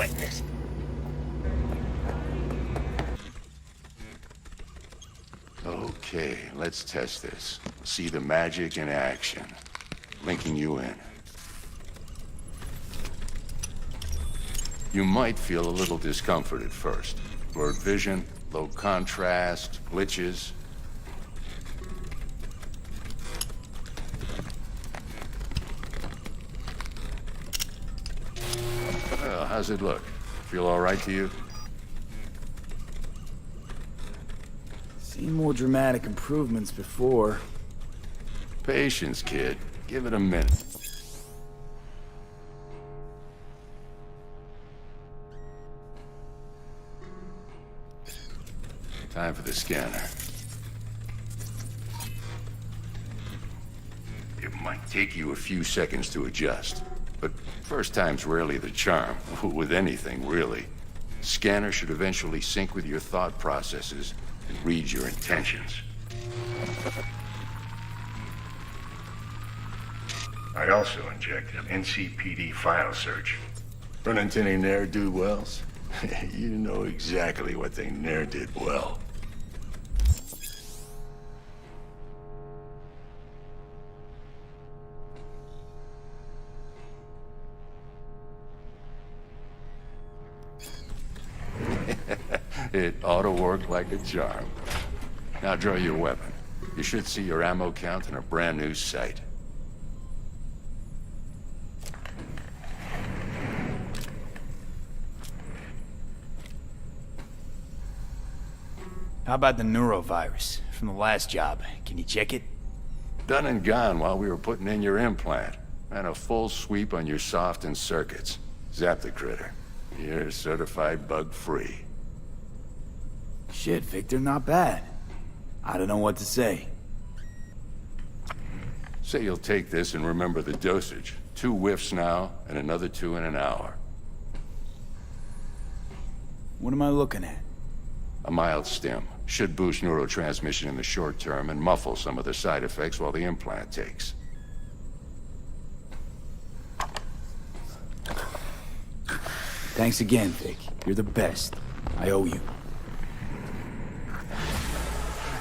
witness. Okay, let's test this. See the magic in action. Linking you in. You might feel a little discomfort at first. Blurred vision, low contrast, glitches. Well, how's it look? Feel all right to you? Seen more dramatic improvements before. Patience, kid. Give it a minute. Time for the scanner. It might take you a few seconds to adjust, but first time's rarely the charm, with anything, really. Scanner should eventually sync with your thought processes and read your intentions. I also injected an NCPD file search. Run into any ne'er-do-wells? You know exactly what they ne'er did well. It ought to work like a charm. Now draw your weapon. You should see your ammo count in a brand new sight. How about the neurovirus from the last job? Can you check it? Done and gone while we were putting in your implant. And a full sweep on your soft and circuits. Zap the critter. You're certified bug-free. Shit, Victor, not bad. I don't know what to say. Say you'll take this and remember the dosage. 2 whiffs now, and another 2 in an hour. What am I looking at? A mild stim. Should boost neurotransmission in the short term and muffle some of the side effects while the implant takes. Thanks again, Vic. You're the best. I owe you.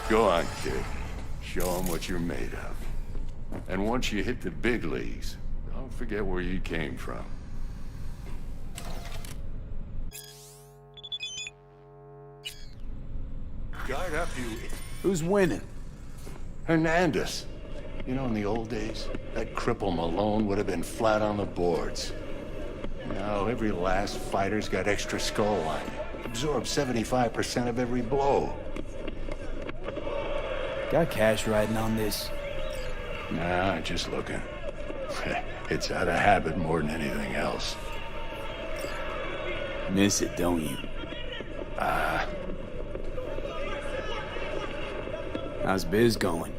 Go on, kid. Show them what you're made of. And once you hit the big leagues, don't forget where you came from. Guard up, you... Who's winning? Hernandez. You know, in the old days, that cripple Malone would have been flat on the boards. Now, every last fighter's got extra skull on you. Absorbs 75% of every blow. Got cash riding on this? Nah, just looking. It's out of habit more than anything else. Miss it, don't you? How's biz going?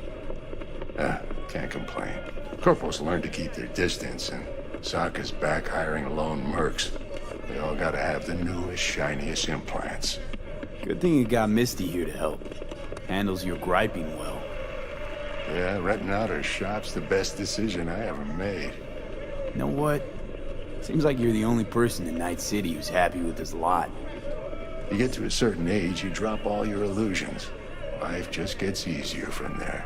Can't complain. Corporals learn to keep their distance, and Sokka's back hiring lone mercs. They all gotta have the newest, shiniest implants. Good thing you got Misty here to help. Handles your griping well. Yeah, renting out her shop's the best decision I ever made. You know what? Seems like you're the only person in Night City who's happy with this lot. You get to a certain age, you drop all your illusions. Life just gets easier from there.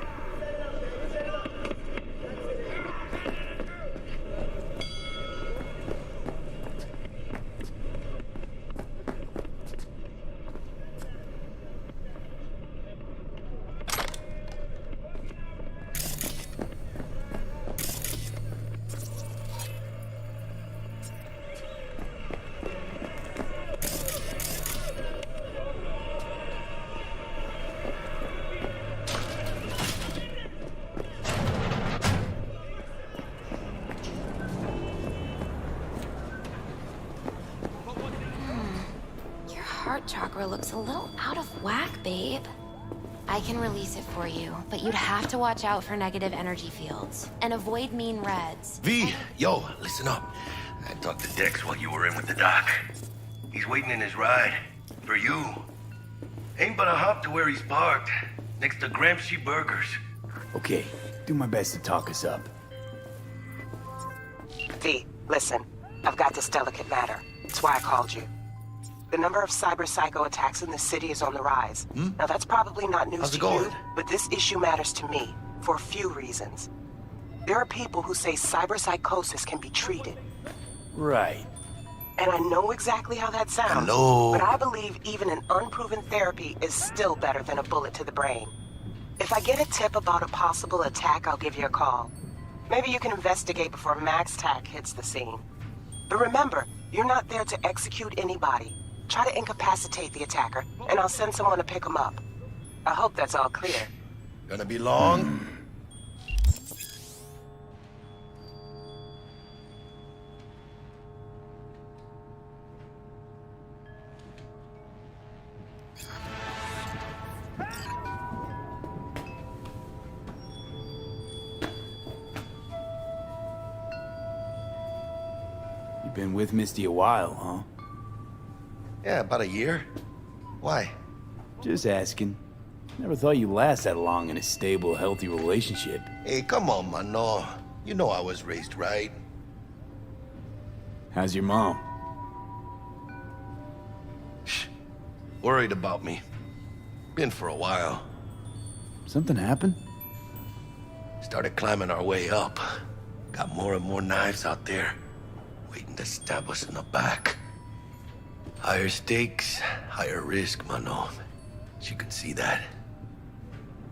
Heart chakra looks a little out of whack, babe. I can release it for you, but you'd have to watch out for negative energy fields and avoid mean reds. V, yo, listen up. I talked to Dex while you were in with the doc. He's waiting in his ride. For you. Ain't but a hop to where he's parked. Next to Gramsci Burgers. Okay, do my best to talk us up. V, listen. I've got this delicate matter. That's why I called you. The number of cyber psycho attacks in the city is on the rise. Now that's probably not news to you, but this issue matters to me for a few reasons. There are people who say cyber psychosis can be treated. Right. And I know exactly how that sounds. Hello. But I believe even an unproven therapy is still better than a bullet to the brain. If I get a tip about a possible attack, I'll give you a call. Maybe you can investigate before Max Tack hits the scene. But remember, you're not there to execute anybody. Try to incapacitate the attacker, and I'll send someone to pick him up. I hope that's all clear. Gonna be long? You've been with Misty a while, huh? Yeah, about a year. Why? Just asking. Never thought you'd last that long in a stable, healthy relationship. Hey, come on, Mano. You know I was raised right. How's your mom? Shh. Worried about me. Been for a while. Something happened? Started climbing our way up. Got more and more knives out there, waiting to stab us in the back. Higher stakes, higher risk, Mano. She could see that.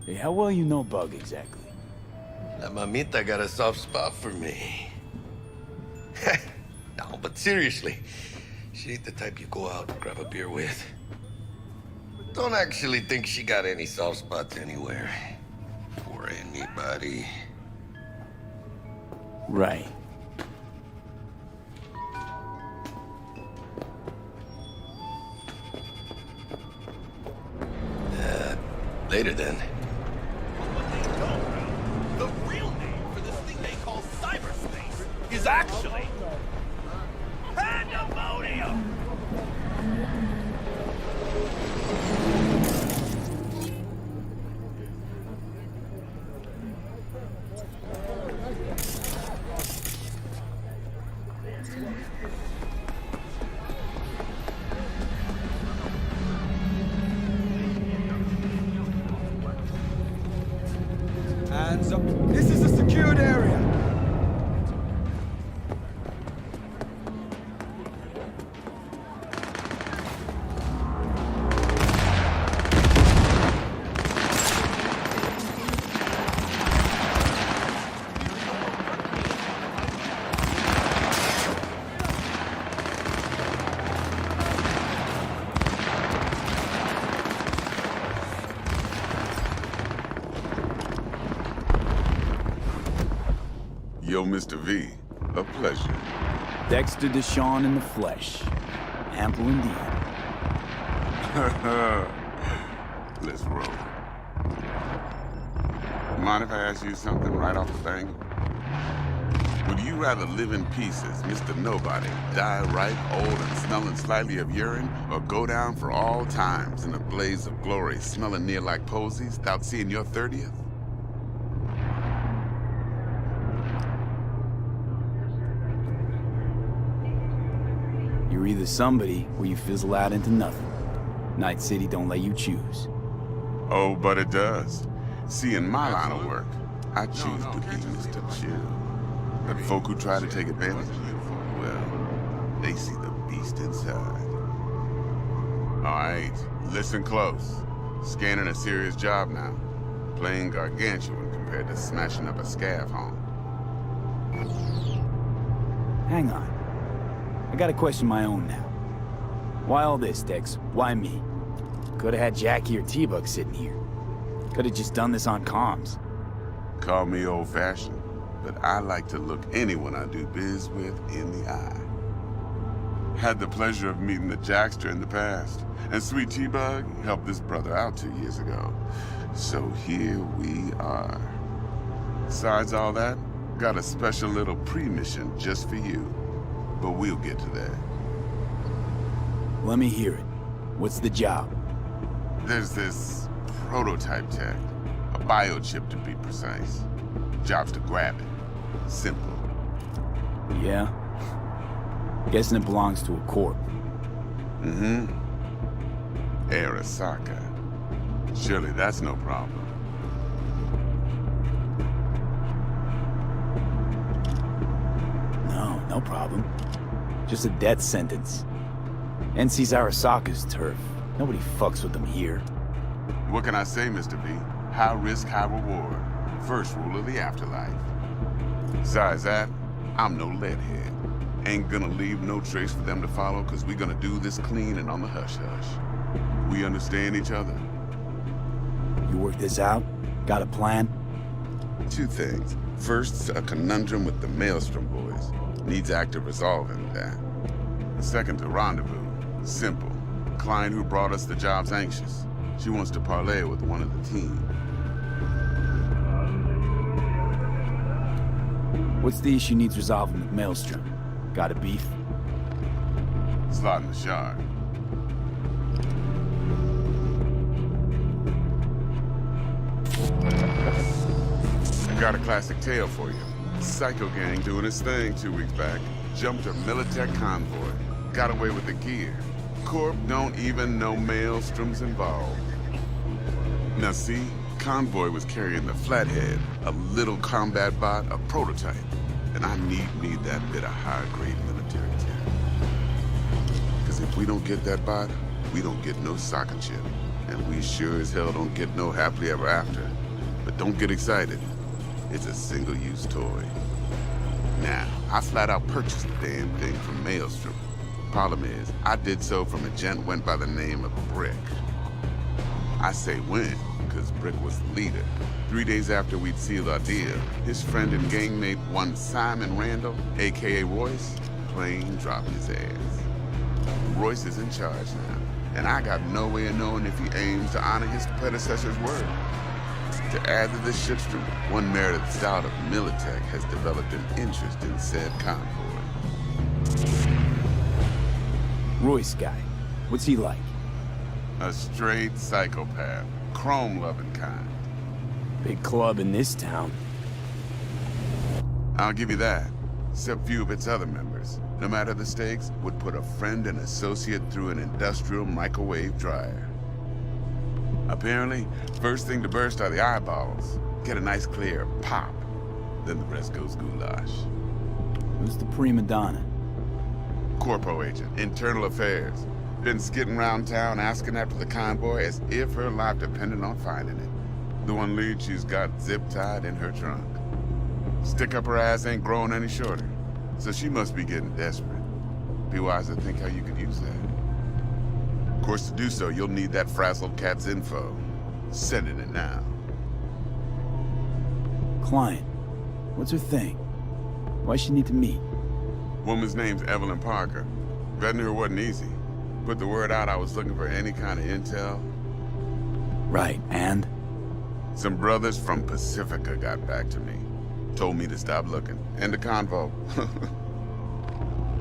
Hey, how well you know Bug exactly? La mamita got a soft spot for me. No, but seriously, she ain't the type you go out and grab a beer with. Don't actually think she got any soft spots anywhere. For anybody. Right. Later then. The real name for this thing they call cyberspace is actually pandemonium! Hands up. This is a secured area. Yo, Mr. V, a pleasure. Dexter Deshawn in the flesh. Ample indeed. Let's roll. Mind if I ask you something right off the bang? Would you rather live in pieces, Mr. Nobody, die ripe, old, and smelling slightly of urine, or go down for all times in a blaze of glory, smelling near like posies, without seeing your 30th? You're either somebody or you fizzle out into nothing. Night City don't let you choose. Oh, but it does. See, in my line of work, I choose to be Mr. Chill. But folk who try to take advantage of you, well, they see the beast inside. All right, listen close. Scanning a serious job now. Playing gargantuan compared to smashing up a scav home. Hang on. I got a question of my own now. Why all this, Dex? Why me? Could've had Jackie or T-Bug sitting here. Could've just done this on comms. Call me old-fashioned, but I like to look anyone I do biz with in the eye. Had the pleasure of meeting the Jackster in the past, and Sweet T-Bug helped this brother out 2 years ago. So here we are. Besides all that, got a special little pre-mission just for you. But we'll get to that. Let me hear it. What's the job? There's this prototype tech, a biochip to be precise. Job's to grab it. Simple. Yeah? Guessing it belongs to a corp. Mm-hmm. Arasaka. Surely that's no problem. No problem. Just a death sentence. NC's Arasaka's turf. Nobody fucks with them here. What can I say, Mr. B? High risk, high reward. First rule of the afterlife. Besides that, I'm no leadhead. Ain't gonna leave no trace for them to follow, cause we gonna do this clean and on the hush-hush. We understand each other? You work this out? Got a plan? Two things. First, a conundrum with the Maelstrom boys. Needs active resolving that. Second, a rendezvous. Simple. Client who brought us the job's anxious. She wants to parlay with one of the team. What's the issue needs resolving with Maelstrom? Got a beef? Slot in the shard. I got a classic tale for you. Psycho gang doing its thing 2 weeks back. Jumped a Militech convoy. Got away with the gear. Corp don't even know Maelstrom's involved. Now see, convoy was carrying the Flathead, a little combat bot, a prototype. And I need that bit of high-grade military tech. Because if we don't get that bot, we don't get no socket chip. And we sure as hell don't get no happily ever after. But don't get excited. It's a single-use toy. Now, I flat out purchased the damn thing from Maelstrom. Problem is, I did so from a gent went by the name of Brick. I say went, because Brick was the leader. 3 days after we'd sealed our deal, his friend and gangmate, one Simon Randall, aka Royce, plain dropped his ass. Royce is in charge now, and I got no way of knowing if he aims to honor his predecessor's word. To add to this shitstorm, one merited stout of Militech has developed an interest in said convoy. Royce guy. What's he like? A straight psychopath, chrome-loving kind. Big club in this town. I'll give you that, except few of its other members, no matter the stakes, would put a friend and associate through an industrial microwave dryer. Apparently, first thing to burst are the eyeballs. Get a nice clear pop. Then the rest goes goulash. Who's the prima donna? Corpo agent, internal affairs. Been skidding around town asking after the convoy as if her life depended on finding it. The one lead she's got zip-tied in her trunk. Stick up her ass ain't growing any shorter, so she must be getting desperate. Be wise to think how you could use that. Of course, to do so, you'll need that frazzled cat's info. Sending it now. Client. What's her thing? Why she need to meet? Woman's name's Evelyn Parker. Vetting her wasn't easy. Put the word out I was looking for any kind of intel. Right, and? Some brothers from Pacifica got back to me. Told me to stop looking. End the convo.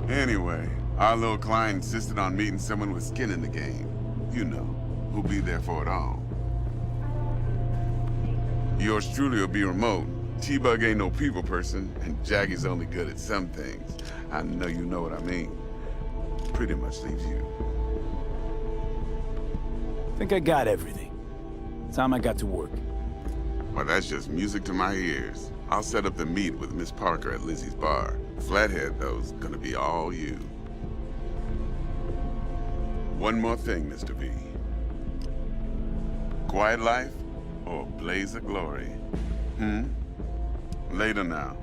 Anyway, our little client insisted on meeting someone with skin in the game. You know, who'll be there for it all. Yours truly will be remote. T-Bug ain't no people person, and Jaggy's only good at some things. I know you know what I mean. Pretty much leaves you. Think I got everything. Time I got to work. Well, that's just music to my ears. I'll set up the meet with Miss Parker at Lizzie's bar. Flathead, though's gonna be all you. One more thing, Mr. B. Quiet life or blaze of glory? Later now.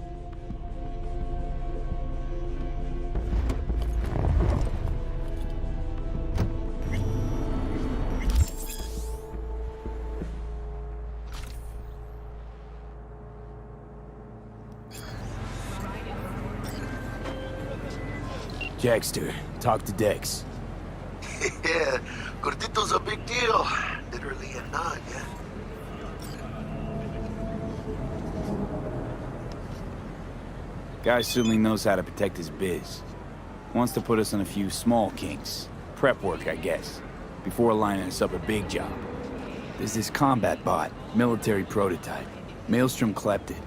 Jackster, talk to Dex. Yeah, Gordito's a big deal. Literally and not, yeah. Guy certainly knows how to protect his biz. Wants to put us on a few small kinks. Prep work, I guess. Before lining us up a big job. There's this combat bot, military prototype. Maelstrom clept it.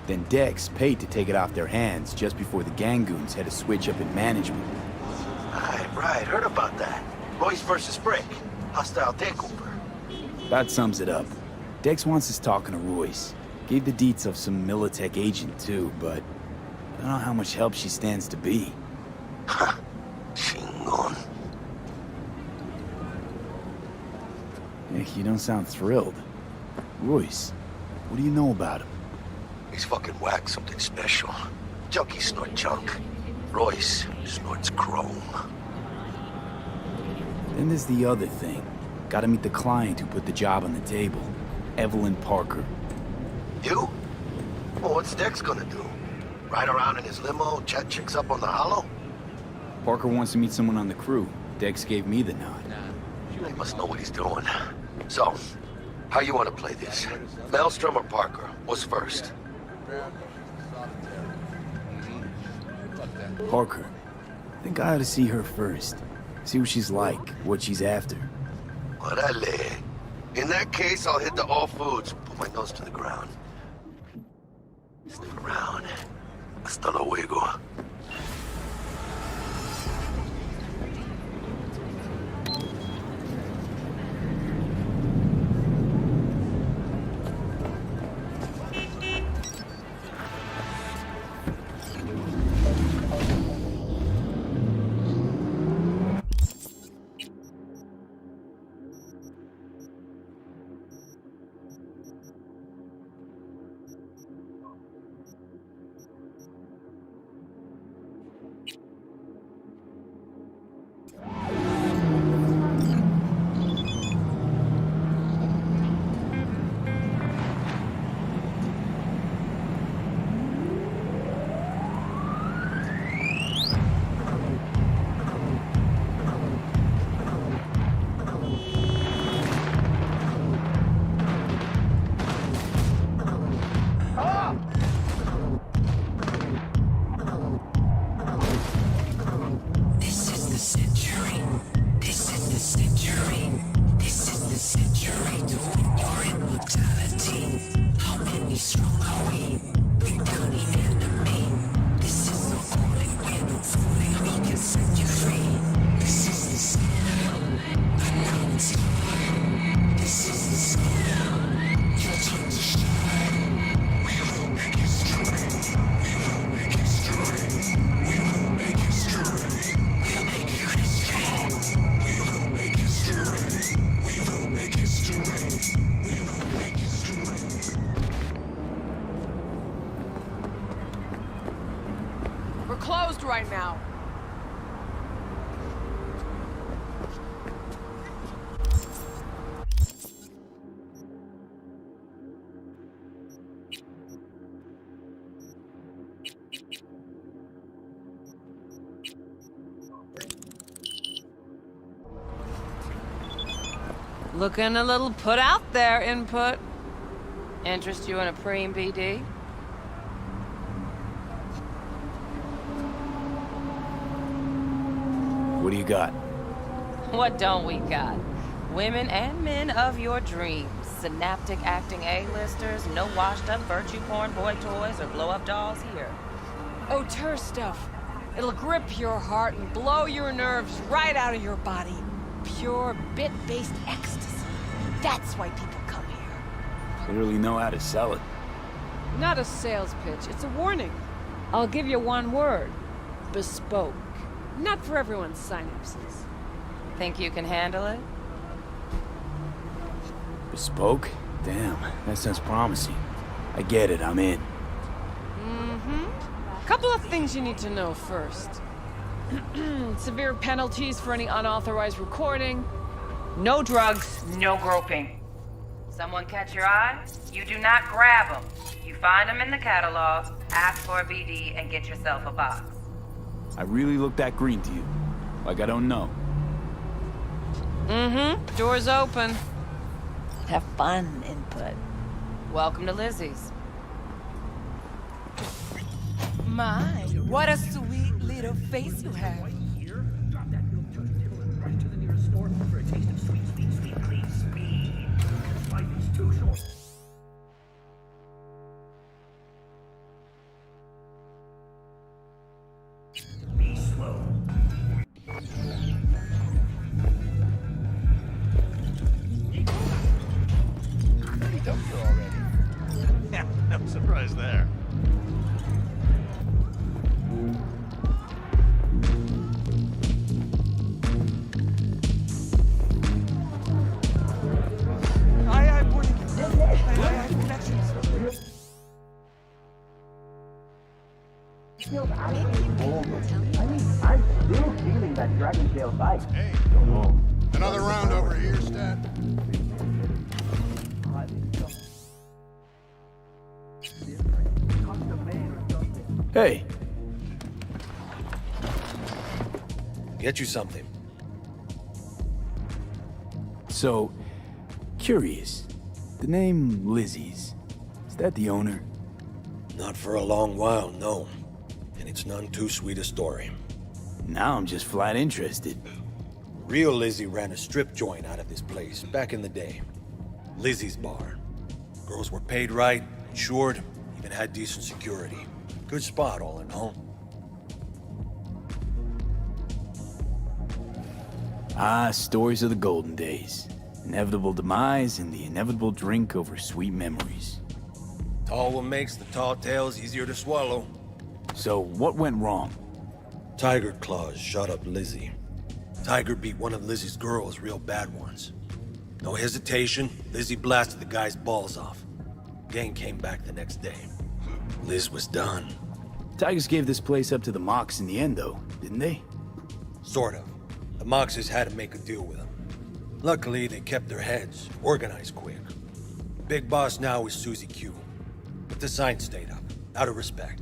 Then Dex paid to take it off their hands just before the Gangoons had a switch up in management. Right, heard about that. Royce versus Brick. Hostile takeover. That sums it up. Dex wants us talking to Royce. Gave the deets of some Militech agent too, but I don't know how much help she stands to be. Ha! Chingon. Hey, you don't sound thrilled. Royce, what do you know about him? He's fucking whack, something special. Junkies snort junk. Royce snorts chrome. Then there's the other thing. Gotta meet the client who put the job on the table. Evelyn Parker. You? Well, what's Dex gonna do? Ride around in his limo, chat chicks up on the hollow? Parker wants to meet someone on the crew. Dex gave me the nod. He must know what he's doing. So, how you want to play this? Maelstrom or Parker? What's first? Parker. I think I ought to see her first. See what she's like, what she's after. Orale. In that case, I'll hit the all foods. Put my nose to the ground. Sniff around. Hasta luego. Closed right now. Looking a little put out there, input. Interest you in a preem BD? What do you got? What don't we got? Women and men of your dreams. Synaptic acting A-listers, no washed-up virtue porn boy toys or blow-up dolls here. Auteur stuff. It'll grip your heart and blow your nerves right out of your body. Pure bit-based ecstasy. That's why people come here. Clearly know how to sell it. Not a sales pitch, it's a warning. I'll give you one word. Bespoke. Not for everyone's synapses. Think you can handle it? Bespoke? Damn, that sounds promising. I get it, I'm in. Couple of things you need to know first. Severe penalties for any unauthorized recording. No drugs, no groping. Someone catch your eye? You do not grab them. You find them in the catalog, ask for a BD, and get yourself a box. I really look that green to you. Like I don't know. Door's open. Have fun, input. Welcome to Lizzie's. My, what a sweet little face you have. Be slow. Hey, another round over here, Stat. Hey, Get you something. so, curious. The name Lizzie's, is that the owner? Not for a long while, no. And it's none too sweet a story. Now I'm just flat interested. Real Lizzie ran a strip joint out of this place back in the day. Lizzie's Bar. Girls were paid right, insured, even had decent security. Good spot, all in all. Ah, stories of the golden days. Inevitable demise and the inevitable drink over sweet memories. Tall one makes the tall tales easier to swallow. So, what went wrong? Tiger Claws shot up Lizzie. Tiger beat one of Lizzie's girls real bad once. No hesitation, Lizzie blasted the guy's balls off. Gang came back the next day. Liz was done. Tigers gave this place up to the Mox in the end, though, didn't they? Sort of. The Moxes had to make a deal with them. Luckily, they kept their heads, organized quick. Big boss now is Susie Q. But the sign stayed up, out of respect.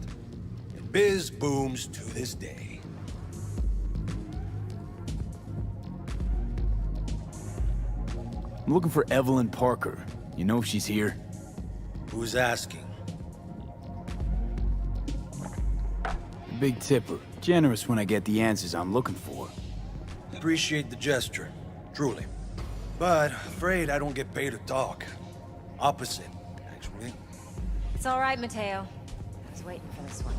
And biz booms to this day. I'm looking for Evelyn Parker. You know if she's here? Who's asking? Big tipper. Generous when I get the answers I'm looking for. Appreciate the gesture, truly. But afraid I don't get paid to talk. Opposite, actually. It's all right, Mateo. I was waiting for this one.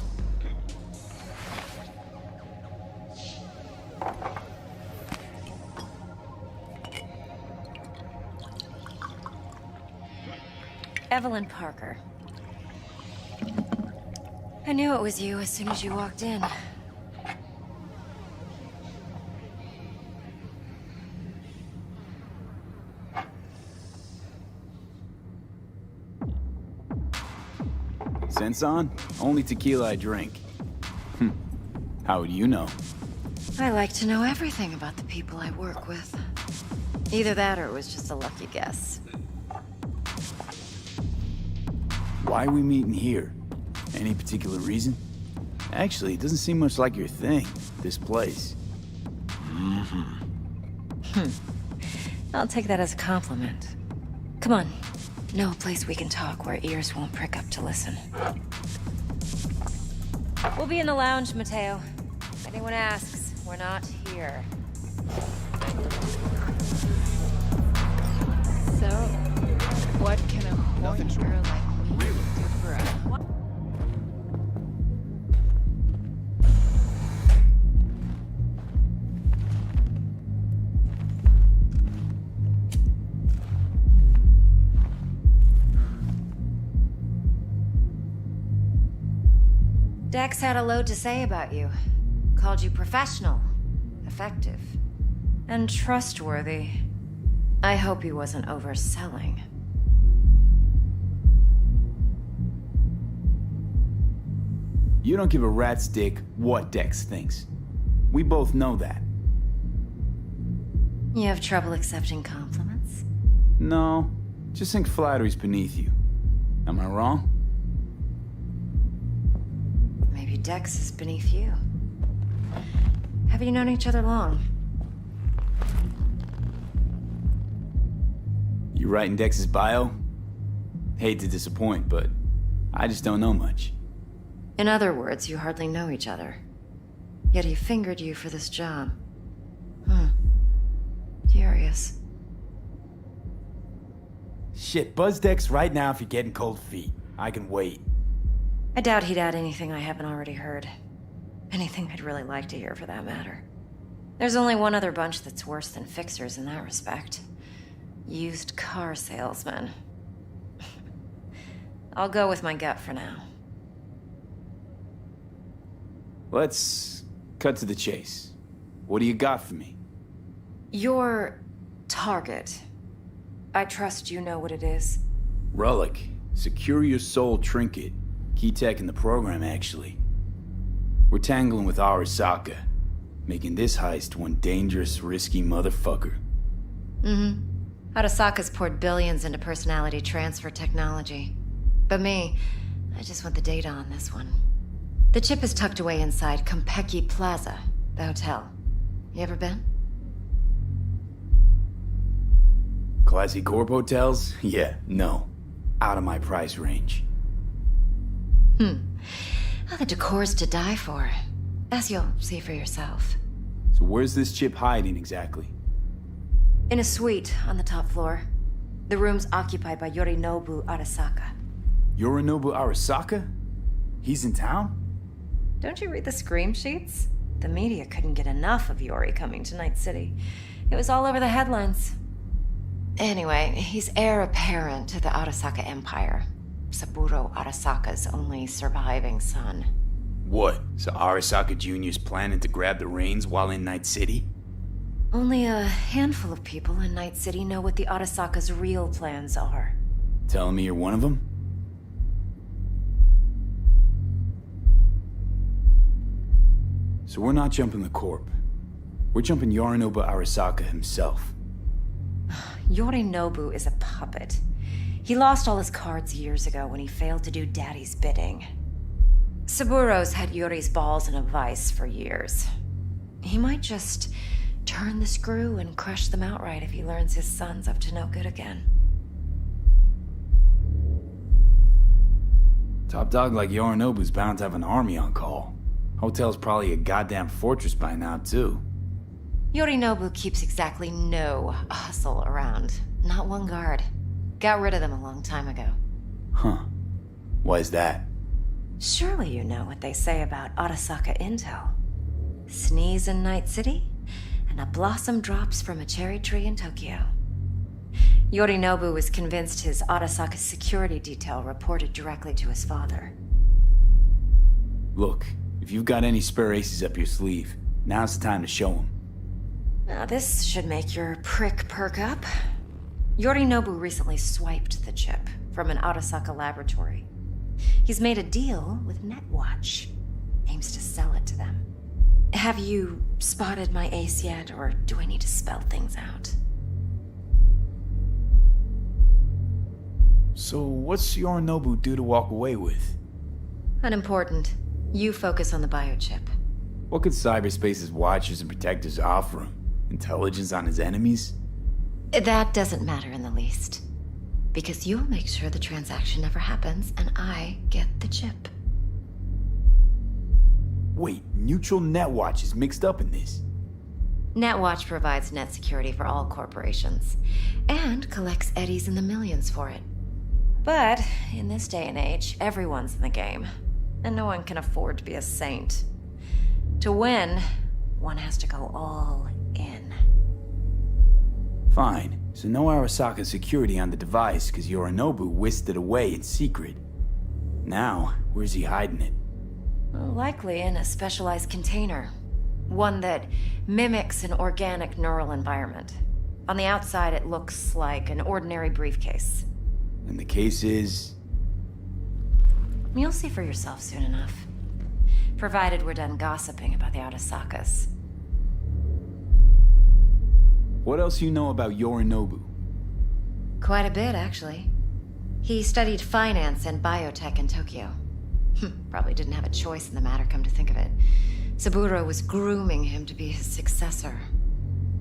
Evelyn Parker. I knew it was you as soon as you walked in. Sense on? Only tequila I drink. How do you know? I like to know everything about the people I work with. Either that or it was just a lucky guess. Why are we meeting here? Any particular reason? Actually, it doesn't seem much like your thing, this place. I'll take that as a compliment. Come on. Know a place we can talk where ears won't prick up to listen. We'll be in the lounge, Mateo. If anyone asks, we're not here. So, what can a horny girl like me do for a... Dex had a load to say about you. Called you professional, effective, and trustworthy. I hope he wasn't overselling. You don't give a rat's dick what Dex thinks. We both know that. You have trouble accepting compliments? No, just think flattery's beneath you. Am I wrong? Maybe Dex is beneath you. Have you known each other long? You writing Dex's bio? Hate to disappoint, but I just don't know much. In other words, you hardly know each other. Yet he fingered you for this job. Curious. Shit, buzz Dex right now if you're getting cold feet. I can wait. I doubt he'd add anything I haven't already heard. Anything I'd really like to hear, for that matter. There's only one other bunch that's worse than fixers in that respect. Used car salesmen. I'll go with my gut for now. Let's cut to the chase. What do you got for me? Your target. I trust you know what it is. Relic. Secure your soul trinket. Key tech in the program, actually. We're tangling with Arasaka, making this heist one dangerous, risky motherfucker. Mm-hmm. Arasaka's poured billions into personality transfer technology. But me, I just want the data on this one. The chip is tucked away inside Kompeki Plaza, the hotel. You ever been? Classy corp hotels? Yeah, no. Out of my price range. Oh, the decor's to die for. As you'll see for yourself. So where's this chip hiding exactly? In a suite on the top floor. The room's occupied by Yorinobu Arasaka. Yorinobu Arasaka? He's in town? Don't you read the scream sheets? The media couldn't get enough of Yori coming to Night City. It was all over the headlines. Anyway, he's heir apparent to the Arasaka Empire. Saburo Arasaka's only surviving son. What? So Arasaka Jr.'s planning to grab the reins while in Night City? Only a handful of people in Night City know what the Arasaka's real plans are. Telling me you're one of them? So we're not jumping the corp. We're jumping Yorinobu Arasaka himself. Yorinobu is a puppet. He lost all his cards years ago when he failed to do Daddy's bidding. Saburo's had Yori's balls in a vice for years. He might just turn the screw and crush them outright if he learns his son's up to no good again. Top dog like Yorinobu's bound to have an army on call. Hotel's probably a goddamn fortress by now, too. Yorinobu keeps exactly no hustle around. Not one guard. Got rid of them a long time ago. Huh. Why is that? Surely you know what they say about Arasaka intel. Sneeze in Night City, and a blossom drops from a cherry tree in Tokyo. Yorinobu was convinced his Arasaka security detail reported directly to his father. Look, if you've got any spare aces up your sleeve, now's the time to show them. Now this should make your prick perk up. Yorinobu recently swiped the chip from an Arasaka laboratory. He's made a deal with Netwatch. Aims to sell it to them. Have you spotted my ace yet, or do I need to spell things out? So what's Yorinobu due to walk away with? Unimportant. You focus on the biochip. What could cyberspace's watchers and protectors offer him? Intelligence on his enemies? That doesn't matter in the least. Because you'll make sure the transaction never happens, and I get the chip. Wait, neutral Netwatch is mixed up in this. Netwatch provides net security for all corporations, and collects eddies in the millions for it. But in this day and age, everyone's in the game, and no one can afford to be a saint. To win, one has to go all in. Fine. So no Arasaka security on the device because Yorinobu whisked it away in secret. Now, where's he hiding it? Well, likely in a specialized container. One that mimics an organic neural environment. On the outside, it looks like an ordinary briefcase. And the case is... You'll see for yourself soon enough. Provided we're done gossiping about the Arasakas. What else you know about Yorinobu? Quite a bit, actually. He studied finance and biotech in Tokyo. Probably didn't have a choice in the matter, come to think of it. Saburo was grooming him to be his successor.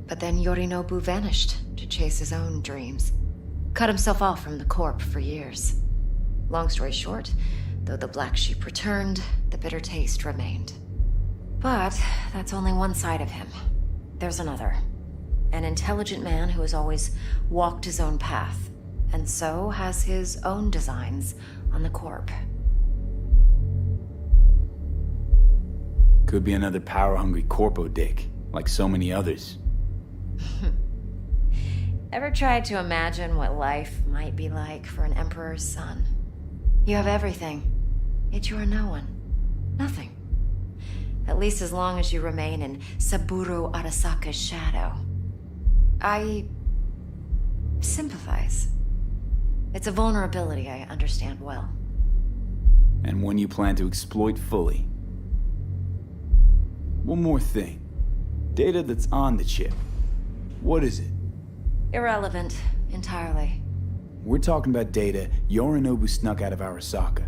But then Yorinobu vanished to chase his own dreams. Cut himself off from the Corp for years. Long story short, though the black sheep returned, the bitter taste remained. But that's only one side of him. There's another. An intelligent man who has always walked his own path, and so has his own designs on the Corp. Could be another power-hungry corpo dick, like so many others. Ever tried to imagine what life might be like for an emperor's son? You have everything, yet you are no one. Nothing. At least as long as you remain in Saburo Arasaka's shadow. I sympathize. It's a vulnerability I understand well. And one you plan to exploit fully. One more thing. Data that's on the chip. What is it? Irrelevant, entirely. We're talking about data Yorinobu snuck out of Arasaka.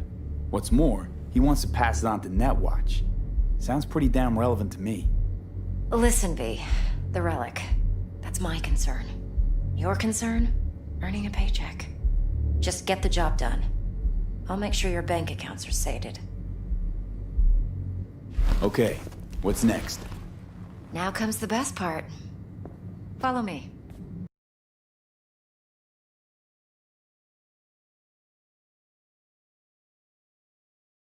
What's more, he wants to pass it on to Netwatch. Sounds pretty damn relevant to me. Listen, V. The relic. That's my concern. Your concern? Earning a paycheck. Just get the job done. I'll make sure your bank accounts are sated. Okay, what's next? Now comes the best part. Follow me.